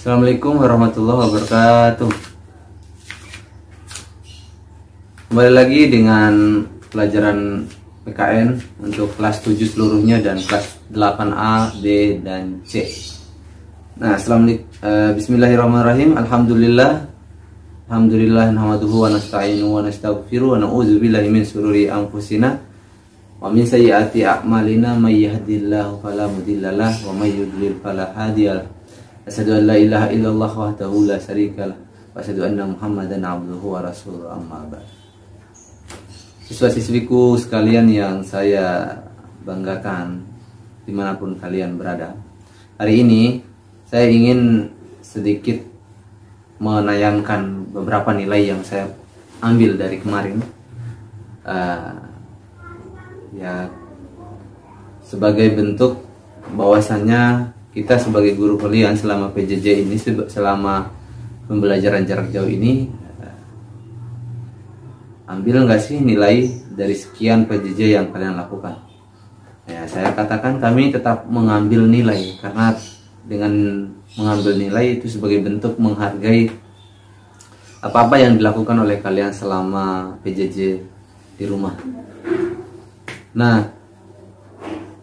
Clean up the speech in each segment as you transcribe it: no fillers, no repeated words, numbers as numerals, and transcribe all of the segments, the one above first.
Assalamualaikum warahmatullahi wabarakatuh. Kembali lagi dengan pelajaran PKN untuk kelas 7 seluruhnya dan kelas 8A, B, dan C. Nah, bismillahirrahmanirrahim. Alhamdulillah nahmaduhu wa nasta'inu wa nastaghfiruh wa na'udzu billahi min shururi anfusina wa min sayyiati a'malina may yahdihillahu fala mudhillalah wa may yudlil fala hadiyalah. Asyhadu an la ilaha illallah wahdahu la syarikalah wa asyhadu anna Muhammadan abduhu wa rasuluhu, amma ba'd. Siswa-siswiku sekalian yang saya banggakan dimanapun kalian berada, hari ini saya ingin sedikit menayangkan beberapa nilai yang saya ambil dari kemarin, ya sebagai bentuk bahwasannya kita sebagai guru kalian selama PJJ ini, selama pembelajaran jarak jauh ini, ambil nggak sih nilai dari sekian PJJ yang kalian lakukan? Ya, saya katakan kami tetap mengambil nilai, karena dengan mengambil nilai itu sebagai bentuk menghargai apa-apa yang dilakukan oleh kalian selama PJJ di rumah. Nah,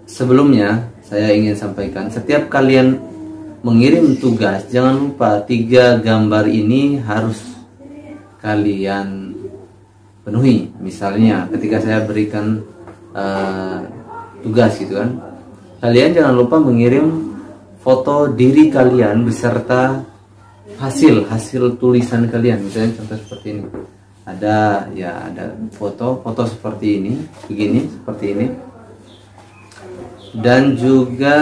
sebelumnya saya ingin sampaikan, setiap kalian mengirim tugas, jangan lupa 3 gambar ini harus kalian penuhi. Misalnya ketika saya berikan tugas gitu kan, kalian jangan lupa mengirim foto diri kalian beserta hasil tulisan kalian. Misalnya contoh seperti ini, ada foto seperti ini, begini, seperti ini, dan juga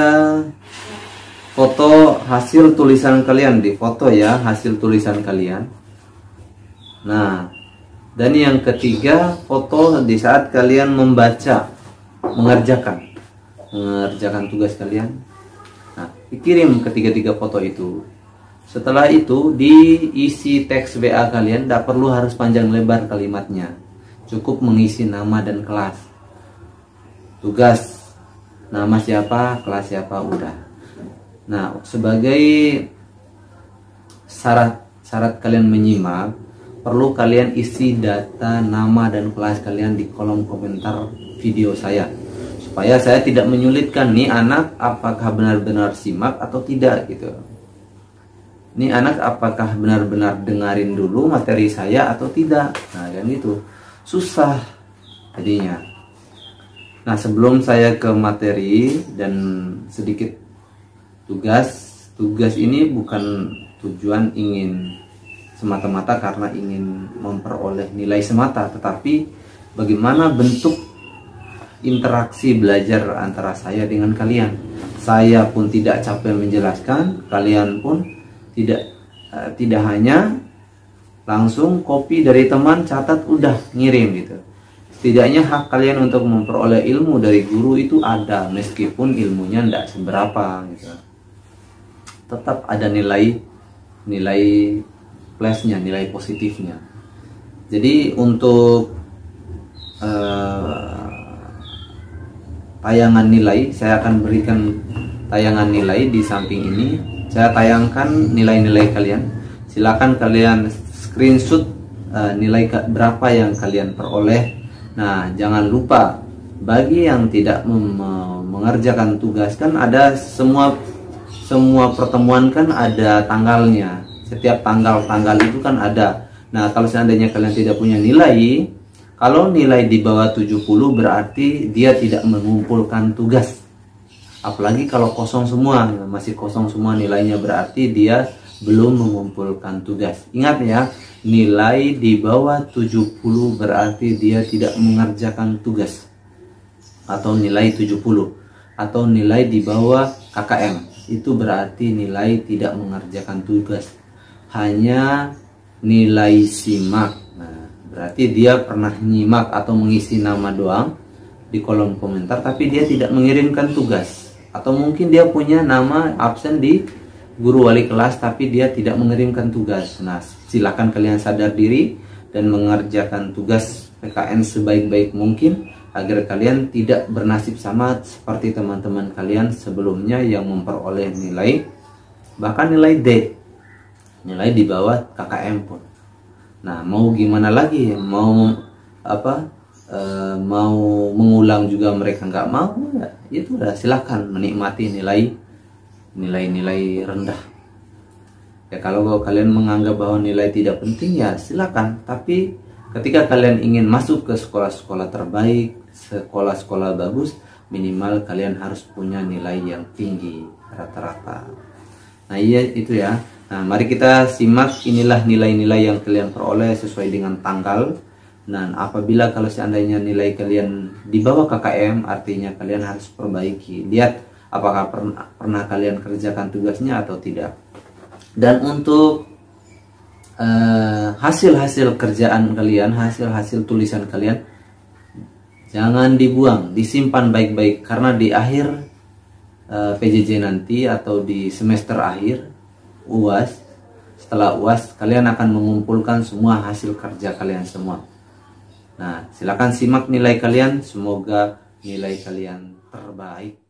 foto hasil tulisan kalian, di foto ya hasil tulisan kalian. Nah, dan yang ketiga, foto di saat kalian membaca, mengerjakan tugas kalian. Nah, dikirim ketiga foto itu. Setelah itu diisi teks WA kalian, tidak perlu harus panjang lebar kalimatnya, cukup mengisi nama dan kelas. Tugas, nama siapa, kelas siapa, udah. Nah, sebagai syarat kalian menyimak, perlu kalian isi data nama dan kelas kalian di kolom komentar video saya, supaya saya tidak menyulitkan nih anak apakah benar-benar simak atau tidak gitu. Nih anak apakah benar-benar dengerin dulu materi saya atau tidak. Nah, kan itu susah jadinya. Nah, sebelum saya ke materi dan sedikit tugas ini bukan tujuan ingin semata-mata karena ingin memperoleh nilai semata, tetapi bagaimana bentuk interaksi belajar antara saya dengan kalian. Saya pun tidak capek menjelaskan, kalian pun tidak hanya langsung copy dari teman, catat, udah ngirim gitu. Setidaknya hak kalian untuk memperoleh ilmu dari guru itu ada, meskipun ilmunya tidak seberapa gitu. Tetap ada nilai plusnya, nilai positifnya. Jadi untuk tayangan nilai, saya akan berikan tayangan nilai di samping ini. Saya tayangkan nilai-nilai kalian. Silakan kalian screenshot nilai berapa yang kalian peroleh. Nah, jangan lupa bagi yang tidak mengerjakan tugas, kan ada semua pertemuan kan ada tanggalnya. Setiap tanggal itu kan ada. Nah, kalau seandainya kalian tidak punya nilai, kalau nilai di bawah 70 berarti dia tidak mengumpulkan tugas. Apalagi kalau kosong semua, masih kosong semua nilainya, berarti dia belum mengumpulkan tugas. Ingat ya, nilai di bawah 70 berarti dia tidak mengerjakan tugas. Atau nilai 70 atau nilai di bawah KKM, itu berarti nilai tidak mengerjakan tugas. Hanya nilai simak. Nah, berarti dia pernah nyimak atau mengisi nama doang di kolom komentar, tapi dia tidak mengirimkan tugas. Atau mungkin dia punya nama absen di guru wali kelas, tapi dia tidak mengirimkan tugas. Nah, silakan kalian sadar diri dan mengerjakan tugas PKN sebaik-baik mungkin, agar kalian tidak bernasib sama seperti teman-teman kalian sebelumnya yang memperoleh nilai, bahkan nilai D. nilai di bawah KKM pun. Nah, mau gimana lagi? Mau apa? Mau mengulang juga mereka nggak mau, ya itu udah silakan menikmati nilai rendah. Ya kalau kalian menganggap bahwa nilai tidak penting, ya silakan. Tapi ketika kalian ingin masuk ke sekolah-sekolah terbaik, sekolah-sekolah bagus, minimal kalian harus punya nilai yang tinggi rata-rata. Nah iya itu ya. Nah mari kita simak, inilah nilai-nilai yang kalian peroleh sesuai dengan tanggal. Dan apabila kalau seandainya nilai kalian di bawah KKM, artinya kalian harus perbaiki. Lihat apakah pernah kalian kerjakan tugasnya atau tidak. Dan untuk hasil-hasil kerjaan kalian, hasil-hasil tulisan kalian, jangan dibuang, disimpan baik-baik. Karena di akhir PJJ nanti atau di semester akhir UAS, setelah UAS kalian akan mengumpulkan semua hasil kerja kalian semua. Nah, silakan simak nilai kalian, semoga nilai kalian terbaik.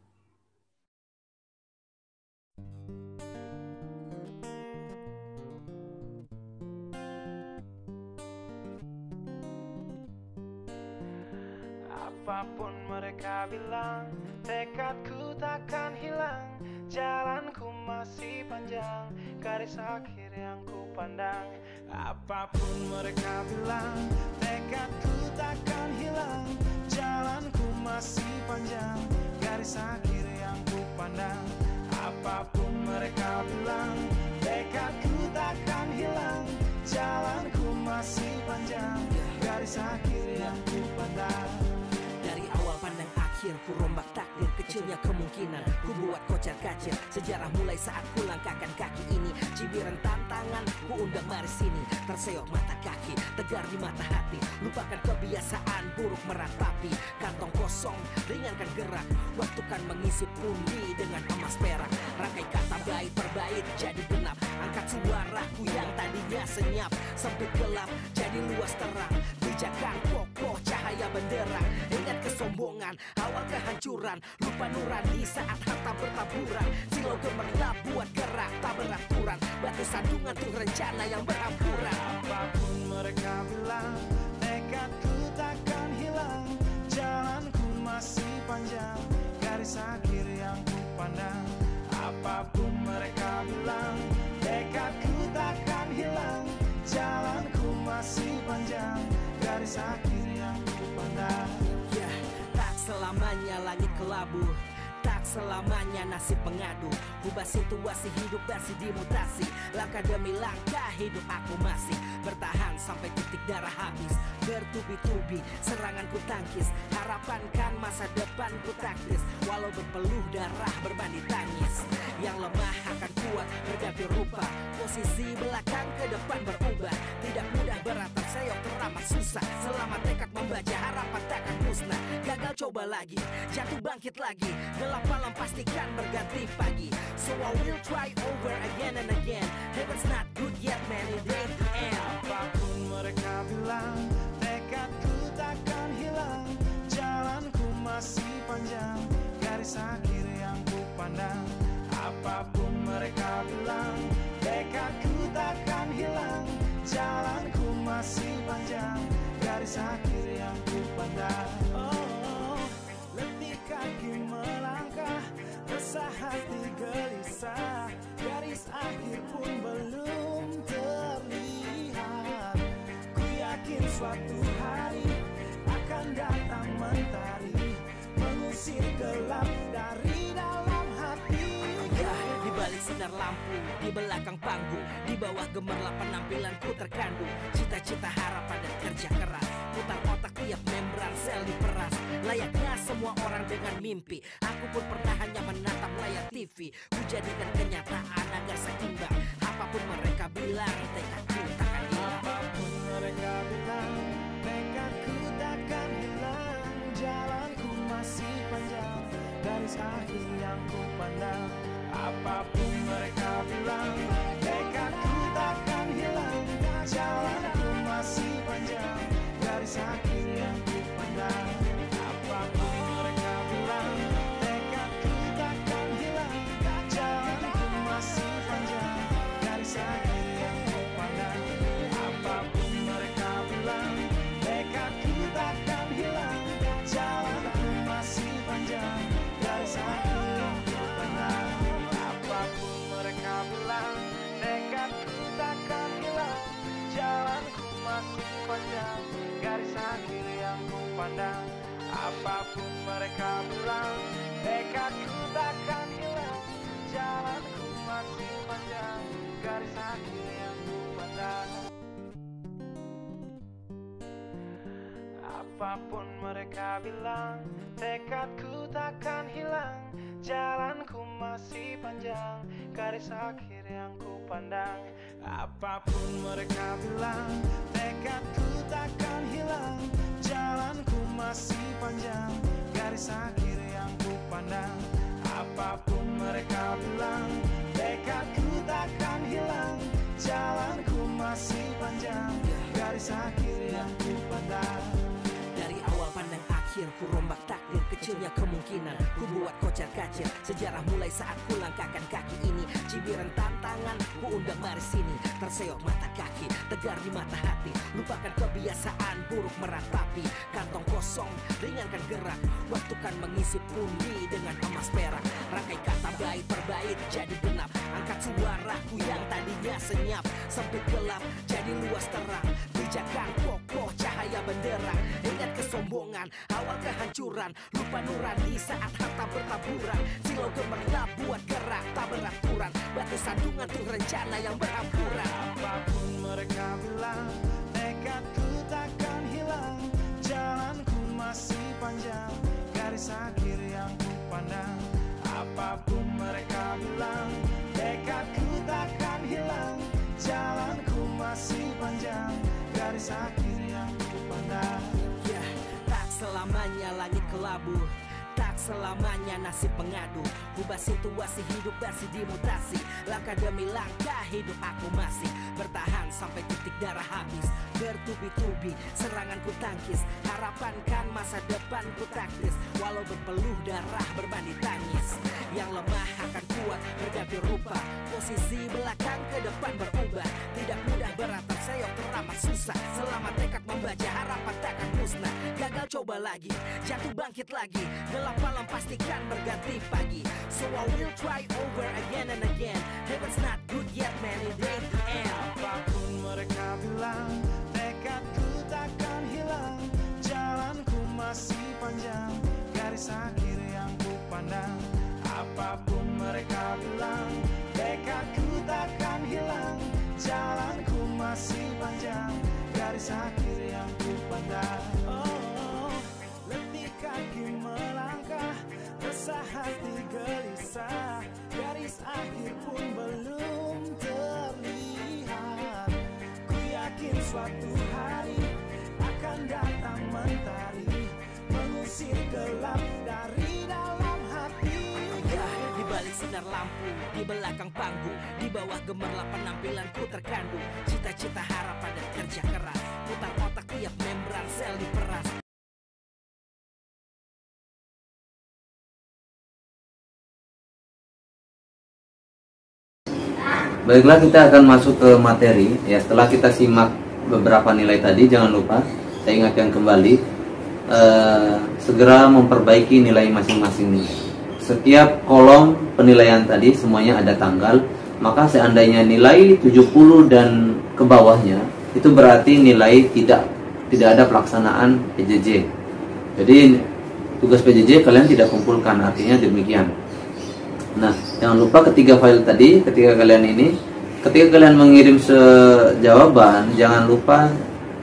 Apapun mereka bilang, tekadku takkan hilang. Jalanku masih panjang, garis akhir yang ku pandang. Apapun mereka bilang, tekadku takkan hilang. Jalanku masih panjang, garis akhir yang ku pandang. Apapun mereka bilang, tekadku takkan hilang. Jalanku masih panjang, garis akhir yang ku pandang. Dari awal pandang akhir, ku rombak takdir, kecilnya kemungkinan ku buat kocar kacir. Sejarah mulai saat ku langkahkan kaki ini. Cibiran tantangan, ku undang mari sini. Terseok mata kaki, tegar di mata hati. Lupakan kebiasaan buruk meratapi. Kantong kosong, ringankan gerak. Waktu kan mengisi pundi dengan emas perak. Rangkai kata bait per bait jadi genap. Angkat suaraku yang tadinya senyap. Sempit gelap, jadi luas terang. Bijakan kokoh, cahaya benderang. Ingat kesombongan, awal kehancuran. Lupa nurani saat harta bertaburan. Silau gemerlap buat gerak tak beraturan. Batu sandungan tuh rencana yang berhampuran. Apapun mereka bilang, tekadku takkan hilang. Jalanku masih panjang, garis akhir yang ku pandang. Apapun mereka bilang, tekadku takkan hilang. Jalanku masih panjang, garis akhir yang ku pandang. Ya, tak selamanya langit kelabu, tak selamanya nasib pengadu. Ubah situasi hidup masih dimutasi. Langkah demi langkah hidup aku masih bertahan sampai titik darah habis. Bertubi-tubi serangan ku tangkis. Harapan kan masa depan ku taktis. Walau berpeluh darah berbanding tangis. Yang lemah akan kuat berganti rupa. Posisi belakang ke depan berubah. Tidak mudah berat terseok teramat susah. Selama tekad membaca harapan takkan musnah. Gagal coba lagi, jatuh bangkit lagi. Gelap malam pastikan berganti pagi. So I will try over again and again. Heaven's not good yet man, it ain't the end. Apapun mereka bilang, tekadku takkan hilang. Jalanku masih panjang, garis akhir yang ku pandang. Apapun mereka bilang, tekadku takkan hilang. Jalanku masih panjang, garis akhir yang ku pandang. Oh, letih kaki melangkah, resah hati gelisah. Garis akhir pun belum terlihat. Ku yakin suatu hari akan datang mentari, mengusir gelap dari dalam hati. Di balik sinar lampu, di belakang panggung, di bawah gemerlap penampilanku terkandung. Cita-cita, harapan dan kerja keras. Putar otak tiap membran sel diperas. Layaknya semua orang dengan mimpi, aku pun pernah hanya menatap layar TV. Ku jadikan kenyataan agar seimbang. Apapun mereka bilang, tekadku takkan hilang. Apapun mereka bilang, tekadku takkan hilang. Jalanku masih panjang, garis akhir yang ku pandang. Apapun mereka bilang, tekadku takkan hilang. Jalanku masih panjang, garis akhir yang ku pandang. Apapun mereka bilang, tekadku takkan hilang. Jalanku masih masih panjang, garis akhir yang ku pandang. Apapun mereka bilang, tekadku takkan hilang. Jalanku masih panjang, garis akhir yang ku pandang. Apapun mereka bilang, tekadku takkan hilang. Jalanku masih panjang, garis akhir yang ku pandang. Apapun mereka bilang, tekadku takkan hilang. Jalanku masih panjang, garis akhir yang ku pandang. Apapun mereka bilang, tekadku takkan hilang. Jalanku masih panjang, garis akhir yang ku pandang. Dari awal pandang akhir, ku rombak takdir. Kecilnya kemungkinan, ku buat kocar kacir. Sejarah mulai saat ku langkahkan kaki ini. Cibiran tantangan, ku undang mari sini. Terseok mata kaki, tegar di mata hati. Lupakan kebiasaan buruk meratapi. Kantong kosong, ringankan gerak. Waktu kan mengisi pundi dengan emas perak. Rangkai kata bait per bait jadi genap. Angkat suaraku yang tadinya senyap. Sempit gelap, jadi luas terang. Pijakan kokoh, cahaya benderang. Ingat kesombongan, awal kehancuran. Lupa nurani saat harta bertaburan. Silau gemerlap buat gerak tak beraturan. Batu sandungan tuh rencana yang berampuran. Apapun mereka bilang, tekadku takkan hilang. Jalanku masih panjang, garis akhir yang ku pandang. Apapun mereka bilang, tekadku takkan hilang. Jalanku masih panjang, garis akhir yang ku pandang. Ya, tak selamanya langit kelabu, tak selamanya nasib mengadu. Ubah situasi hidup versi dimutasi. Langkah demi langkah hidup aku masih bertahan sampai titik darah habis. Bertubi-tubi serangan ku tangkis. Harapan kan masa depan ku taktis. Walau berpeluh darah berbanding tangis. Yang lemah akan kuat berganti rupa. Posisi belakang ke depan berubah. Tidak mudah berat terseok teramat susah. Selama tekad membaca harapan takkan musnah. Gagal coba lagi, jatuh bangkit lagi. Gelap malam pastikan berganti pagi. So I will try over again and again. Heaven's not good yet man, it ain't the end. Apapun mereka bilang, tekadku takkan hilang. Jalanku masih panjang, garis akhir yang ku pandang. Apapun mereka bilang, tekadku takkan hilang. Jalanku masih panjang, garis akhir yang ku pandang. Oh, letih kaki melangkah, resah hati gelisah. Garis akhir pun belum terlihat. Ku yakin suatu hari akan datang mentari, mengusir gelap dari dalam hati. Di balik sinar lampu, di belakang panggung, di bawah gemerlap penampilanku terkandung. Cita-cita, harapan dan kerja keras. Putar otak tiap membran sel diperas. Baiklah, kita akan masuk ke materi. Ya, setelah kita simak beberapa nilai tadi, jangan lupa saya ingatkan kembali, segera memperbaiki nilai masing-masing. Setiap kolom penilaian tadi semuanya ada tanggal. Maka seandainya nilai 70 dan ke bawahnya, itu berarti nilai tidak ada pelaksanaan PJJ. Jadi tugas PJJ kalian tidak kumpulkan, artinya demikian. Nah, jangan lupa ketika file tadi, ketika kalian mengirim jawaban, jangan lupa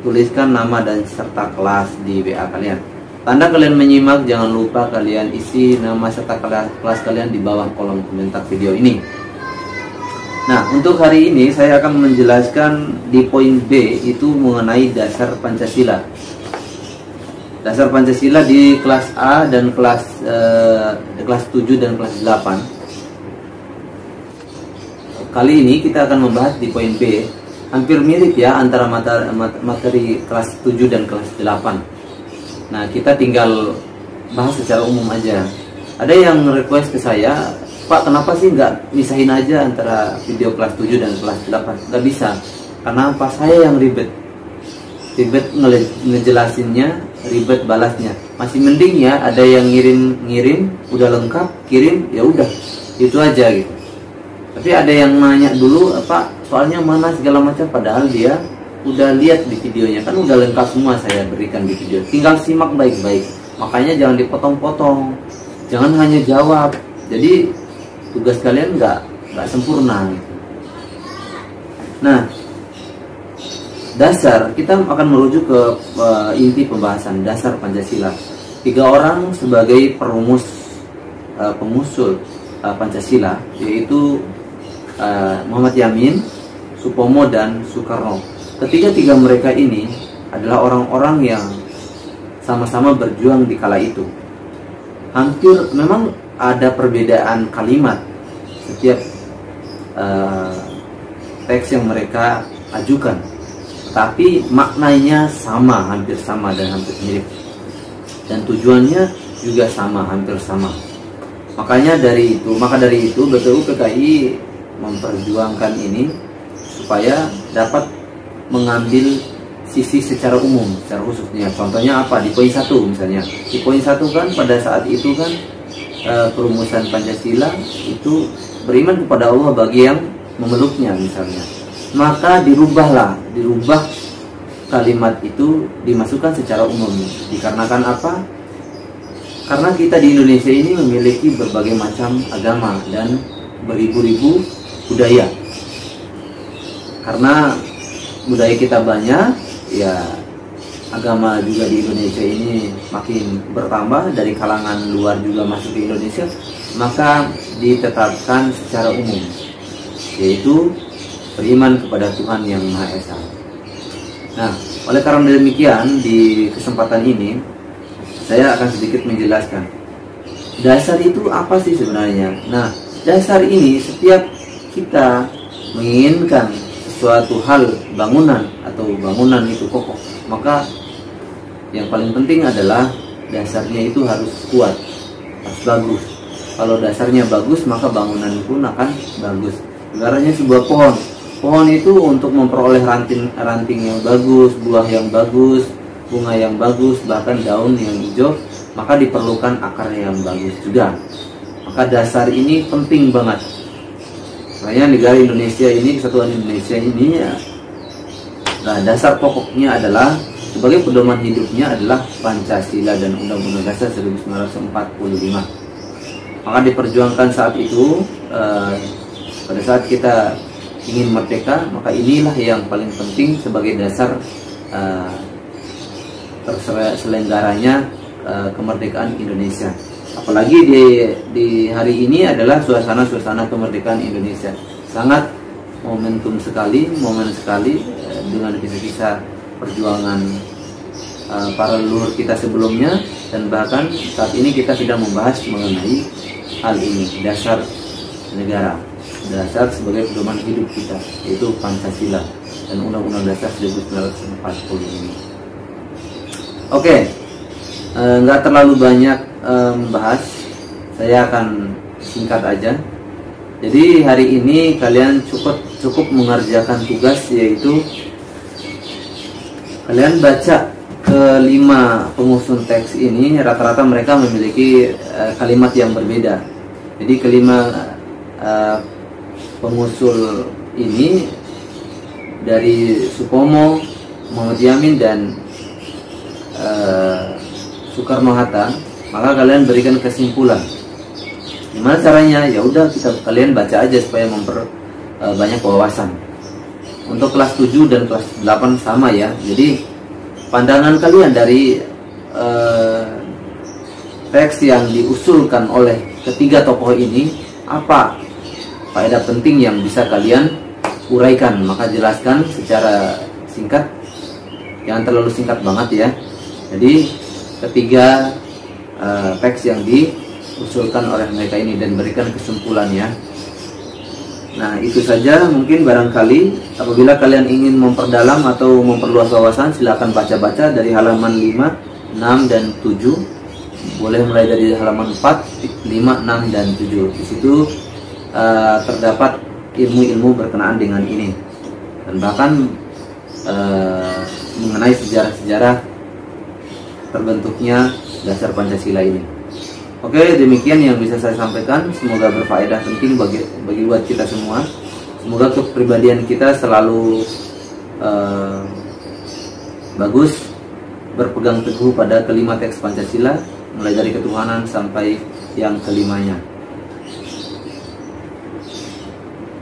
tuliskan nama dan serta kelas di WA kalian. Tanda kalian menyimak, jangan lupa kalian isi nama serta kelas kalian di bawah kolom komentar video ini. Nah, untuk hari ini saya akan menjelaskan di poin B, itu mengenai dasar Pancasila. Dasar Pancasila di kelas A dan kelas 7 dan kelas 8. Kali ini kita akan membahas di poin B. Hampir mirip ya antara materi kelas 7 dan kelas 8. Nah, kita tinggal bahas secara umum aja. Ada yang request ke saya, Pak, kenapa sih nggak misahin aja antara video kelas 7 dan kelas 8? Nggak bisa, karena apa? Saya yang ribet ngejelasinnya, ribet balasnya. Masih mending ya ada yang ngirim udah lengkap, kirim ya udah itu aja gitu. Tapi ada yang nanya dulu, Pak, soalnya mana segala macam, padahal dia udah lihat di videonya, kan udah lengkap semua saya berikan di video. Tinggal simak baik-baik. Makanya jangan dipotong-potong, jangan hanya jawab. Jadi tugas kalian nggak sempurna gitu. Nah, dasar kita akan merujuk ke inti pembahasan dasar Pancasila. 3 orang sebagai perumus pengusul Pancasila, yaitu Muhammad Yamin, Supomo, dan Soekarno. Ketiga mereka ini adalah orang-orang yang sama-sama berjuang di kala itu. Hampir memang ada perbedaan kalimat setiap teks yang mereka ajukan, tapi maknanya sama, hampir sama dan hampir mirip, dan tujuannya juga sama, hampir sama. Maka dari itu BPU PKI memperjuangkan ini supaya dapat mengambil sisi secara umum, secara khususnya. Contohnya apa? Di poin 1 misalnya. Di poin 1 kan pada saat itu kan perumusan Pancasila itu beriman kepada Allah bagi yang memeluknya misalnya. Maka dirubah kalimat itu, dimasukkan secara umum. Dikarenakan apa? Karena kita di Indonesia ini memiliki berbagai macam agama dan beribu-ribu budaya. Karena budaya kita banyak, ya agama juga di Indonesia ini makin bertambah, dari kalangan luar juga masuk ke Indonesia, maka ditetapkan secara umum, yaitu beriman kepada Tuhan Yang Maha Esa. Nah, oleh karena demikian, di kesempatan ini saya akan sedikit menjelaskan dasar itu apa sih sebenarnya. Nah, dasar ini setiap kita menginginkan suatu hal, bangunan itu kokoh, maka yang paling penting adalah dasarnya itu harus kuat, harus bagus. Kalau dasarnya bagus, maka bangunan pun akan bagus. Ibaratnya sebuah pohon itu untuk memperoleh ranting yang bagus, buah yang bagus, bunga yang bagus, bahkan daun yang hijau, maka diperlukan akar yang bagus juga. Maka dasar ini penting banget. Makanya negara Indonesia ini, kesatuan Indonesia ini ya, nah dasar pokoknya adalah, sebagai pedoman hidupnya adalah Pancasila dan Undang-Undang Dasar 1945. Maka diperjuangkan saat itu, pada saat kita ingin merdeka, maka inilah yang paling penting sebagai dasar terselenggaranya kemerdekaan Indonesia. Apalagi di hari ini adalah suasana kemerdekaan Indonesia. Sangat momen sekali dengan kisah-kisah perjuangan para leluhur kita sebelumnya, dan bahkan saat ini kita sedang membahas mengenai hal ini, dasar negara, dasar sebagai pedoman hidup kita, yaitu Pancasila dan Undang-Undang Dasar 1945 ini. Oke, nggak terlalu banyak membahas, saya akan singkat aja. Jadi hari ini kalian cukup mengerjakan tugas, yaitu kalian baca kelima pengusun teks ini. Rata-rata mereka memiliki kalimat yang berbeda. Jadi kelima pengusul ini dari Supomo, Muhammad Yamin, dan Soekarno-Hatta. Maka kalian berikan kesimpulan. Gimana caranya? Ya udah, kalian baca aja supaya memperbanyak wawasan. Untuk kelas 7 dan kelas 8 sama ya. Jadi pandangan kalian dari teks yang diusulkan oleh ketiga tokoh ini, apa faedah penting yang bisa kalian uraikan? Maka jelaskan secara singkat, jangan terlalu singkat banget ya. Jadi ketiga teks yang diusulkan oleh mereka ini, dan berikan kesimpulannya. Nah, itu saja. Mungkin barangkali apabila kalian ingin memperdalam atau memperluas wawasan, silakan baca-baca dari halaman 5, 6, dan 7. Boleh mulai dari halaman 4, 5, 6, dan 7. Di situ terdapat ilmu-ilmu berkenaan dengan ini, dan bahkan mengenai sejarah-sejarah terbentuknya dasar Pancasila ini. Oke, demikian yang bisa saya sampaikan. Semoga berfaedah penting bagi buat kita semua. Semoga kepribadian kita selalu bagus, berpegang teguh pada kelima teks Pancasila, mulai dari ketuhanan sampai yang kelimanya.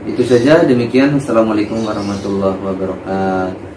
Itu saja, demikian. Assalamualaikum warahmatullahi wabarakatuh.